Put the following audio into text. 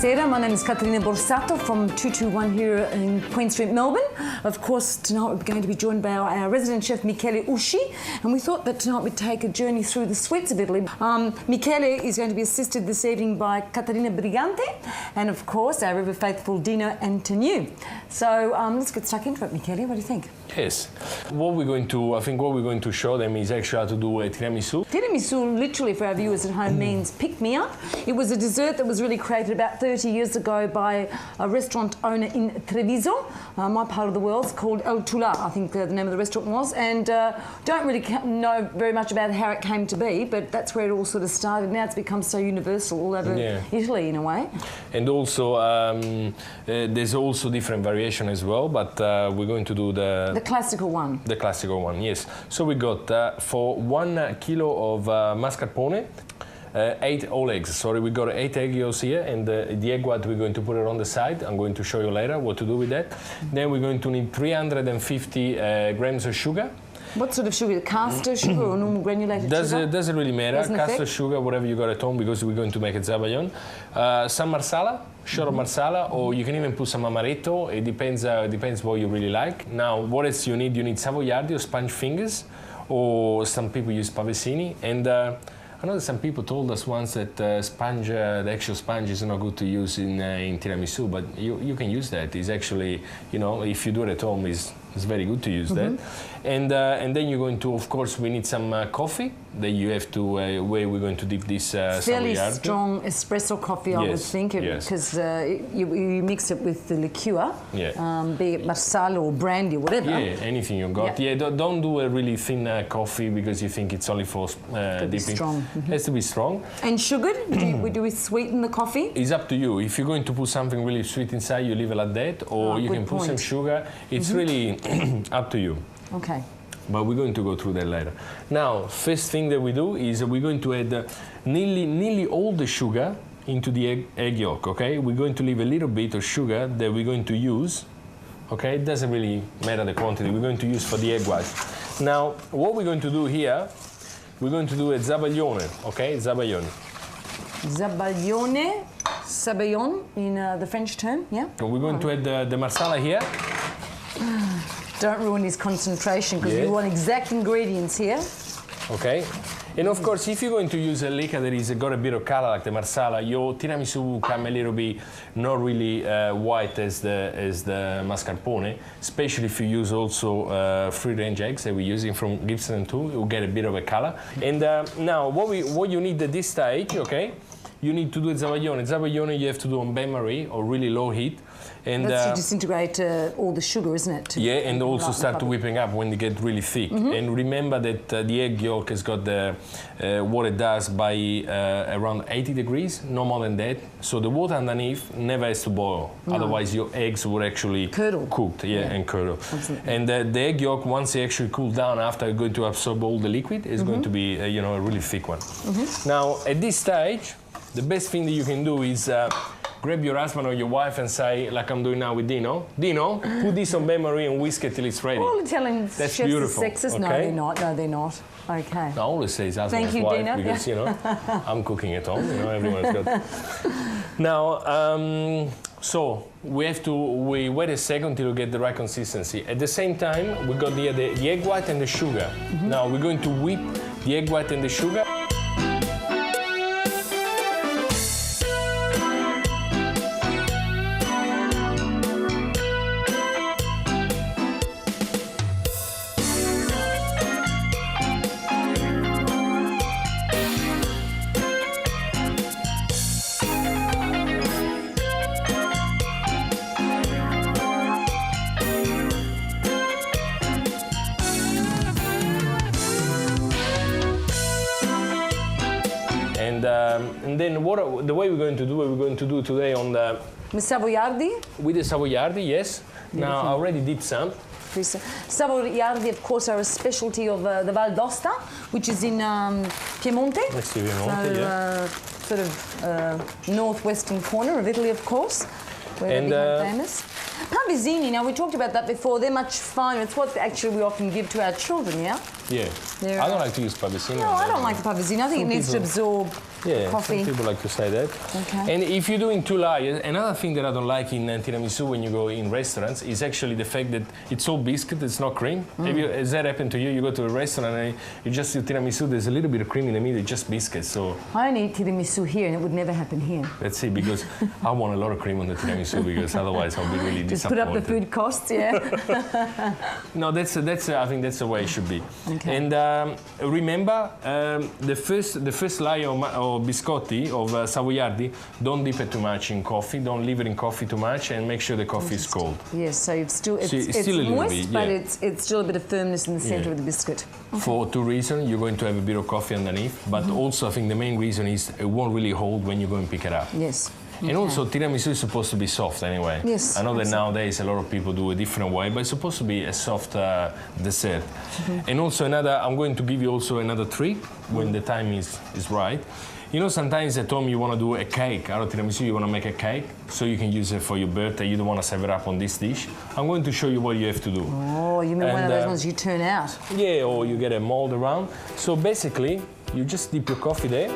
Buonasera, my name is Caterina Borsato from 221 here in Queen Street, Melbourne. Of course, tonight we're going to be joined by our resident chef Michele, and we thought that tonight we'd take a journey through the sweets of Italy. Michele is going to be assisted this evening by Caterina Brigante and, of course, our ever faithful Dino Antoniou. So let's get stuck into it, Michele. What do you think? Yes. What we're going to show them is actually how to do a tiramisu. Tiramisu, literally for our viewers at home, means pick me up. It was a dessert that was really created about 30 years ago by a restaurant owner in Treviso, my part of the world. It's called El Tula, I think the name of the restaurant was. And don't really know very much about how it came to be, but that's where it all sort of started. Now it's become so universal all over Italy in a way. And also, there's also different variation as well, but we're going to do the classical one. The classical one, yes. So we got for 1 kilo of mascarpone, 8 whole eggs. Sorry, we got 8 egg yolks here, and the egg white we're going to put it on the side. I'm going to show you later what to do with that. Then we're going to need 350 grams of sugar. What sort of sugar? Caster sugar or normal granulated sugar? Doesn't really matter. Caster sugar, whatever you got at home, because we're going to make a zabaglione. Some marsala, shot of marsala, or you can even put some amaretto. It depends what you really like. Now, what else you need? You need savoiardi or sponge fingers, or some people use pavesini. And I know that some people told us once that the actual sponge is not good to use in tiramisu, but you can use that. It's actually, you know, if you do it at home, it's very good to use that. And then you're going to, of course, we need some coffee. Then you have to, where we're going to dip this fairly strong espresso coffee, I would think, because you mix it with the liqueur, be it marsala or brandy or whatever. Yeah, anything you got. Yeah, don't do a really thin coffee because you think it's only for dipping. Strong. It has to be strong. And sugar? do we sweeten the coffee? It's up to you. If you're going to put something really sweet inside, you leave it like that, or you can put some sugar. It's really up to you. Okay. But we're going to go through that later. Now, first thing that we do is we're going to add nearly all the sugar into the egg yolk, okay? We're going to leave a little bit of sugar that we're going to use, okay? It doesn't really matter the quantity. We're going to use for the egg white. Now, what we're going to do here, we're going to do a zabaglione, okay? Zabaglione. Zabaglione, sabayon in the French term, yeah? So we're going to add the marsala here. Don't ruin his concentration, because we want exact ingredients here. Okay. And of course, if you're going to use a liquor that is got a bit of color like the marsala, your tiramisu will come a little bit not really white as the mascarpone, especially if you use also free-range eggs that we're using from Gibson & 2, you'll get a bit of a color. And now, what you need at this stage, okay, you need to do a zabaglione. Zabaglione you have to do on bain-marie or really low heat. And that's to disintegrate all the sugar, isn't it? And also start to whipping up when they get really thick. And remember that the egg yolk has got what it does by around 80 degrees, no more than that. So the water underneath never has to boil. No. Otherwise, your eggs would actually cooked, and curdle. Absolutely. And the egg yolk, once they actually cool down after going to absorb all the liquid, is going to be a really thick one. Now, at this stage, the best thing that you can do is grab your husband or your wife and say, like I'm doing now with Dino, put this on bain-marie and whisk it till it's ready. All Italian chefs are sexist. Okay? No, they're not. No, they're not. Okay. I always say husband and wife Dino. Because, you know, I'm cooking at home, you know, everyone's got... Now, so we wait a second till we get the right consistency. At the same time, we got the egg white and the sugar. Now, we're going to whip the egg white and the sugar. And then the way we're going to do it, we're going to do today on the... Savoiardi? With the savoiardi, yes. Now, I already did some. Savoiardi, of course, are a specialty of the Val d'Aosta, which is in Piemonte. Next to Piemonte, sort of northwestern corner of Italy, of course, where they become famous. Pavesini, now we talked about that before, they're much finer. It's what actually we often give to our children, yeah? Yeah. I don't like to use pavesini. No, I don't like the pavesini. I think it needs to absorb Yeah, coffee. some people like to say that. Okay. And if you're doing 2 layers, another thing that I don't like in tiramisu when you go in restaurants is actually the fact that it's all biscuit, it's not cream. Has that happened to you? You go to a restaurant and you just do tiramisu, there's a little bit of cream in the middle, just biscuits. So I only eat tiramisu here, and it would never happen here. let's see, because I want a lot of cream on the tiramisu, because otherwise I'll be really Just disappointed. put up the food costs, yeah. No, I think that's the way it should be. Okay. And remember, the first layer of biscotti of savoiardi, don't dip it too much in coffee. Don't leave it in coffee too much, and make sure the coffee is cold. Yes, so you've still it's still a little moist, bit, but yeah. it's still a bit of firmness in the center of the biscuit. For 2 reasons. You're going to have a bit of coffee underneath, but also I think the main reason is it won't really hold when you go and pick it up. Yes. And also, tiramisu is supposed to be soft anyway. Yes, I know that absolutely. nowadays a lot of people do a different way, but it's supposed to be a soft dessert. And also I'm going to give you also another trick when the time is right. You know, sometimes at home you want to do a cake. Out of tiramisu, you want to make a cake, so you can use it for your birthday. You don't want to serve it up on this dish. I'm going to show you what you have to do. Oh, you mean one of those ones you turn out? Yeah, or you get a mold around. So basically, you just dip your coffee there.